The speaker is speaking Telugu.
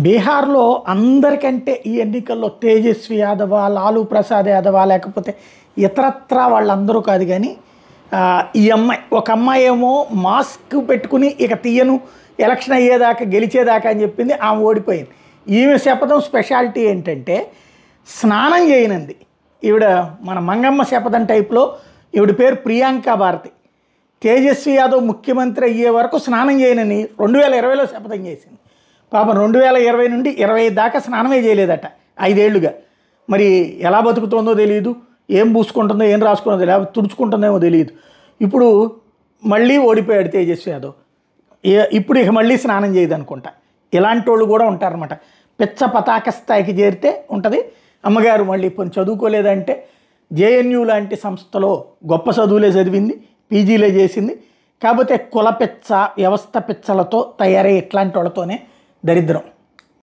బీహార్‌లో అందరికంటే ఈ ఎన్నికల్లో తేజస్వి యాదవా, లాలూ ప్రసాద్ యాదవా లేకపోతే ఇతరత్రా వాళ్ళందరూ కాదు గానీ ఈ అమ్మాయి ఒక అమ్మాయేమో మాస్క్ పెట్టుకుని ఇక తీయను ఎలక్షన్ అయ్యేదాకా గెలిచేదాకా అని చెప్పింది. ఆమె ఓడిపోయింది. ఈమె శపథం స్పెషాలిటీ ఏంటంటే స్నానం చేయనంది. ఈవిడ మన మంగమ్మ శపథం టైప్‌లో ఈవిడ పేరు ప్రియాంక భారతి. తేజస్వి యాదవ్ ముఖ్యమంత్రి అయ్యే వరకు స్నానం చేయనని 2020లో శపథం చేసింది. పాపం 2020 నుండి 25 దాకా స్నానమే చేయలేదట 5 ఏళ్లుగా. మరి ఎలా బతుకుతుందో తెలియదు, ఏం పూసుకుంటుందో ఏం రాసుకుంటుందో లేకపోతే తుడుచుకుంటుందేమో తెలియదు. ఇప్పుడు మళ్ళీ ఓడిపోయాడు తేజస్వి యాదవ్. ఇప్పుడు ఇక మళ్ళీ స్నానం చేయదు అనుకుంటా. ఇలాంటి వాళ్ళు కూడా ఉంటారన్నమాట. పిచ్చ పతాక స్థాయికి చేరితే ఉంటుంది. అమ్మగారు మళ్ళీ కొంచెం చదువుకోలేదంటే జేఎన్యూ లాంటి సంస్థలో గొప్ప చదువులే చదివింది, పీజీలే చేసింది. కాకపోతే కుల పిచ్చ వ్యవస్థ పిచ్చలతో తయారై ఇట్లాంటి వాళ్ళతోనే దరిద్రం.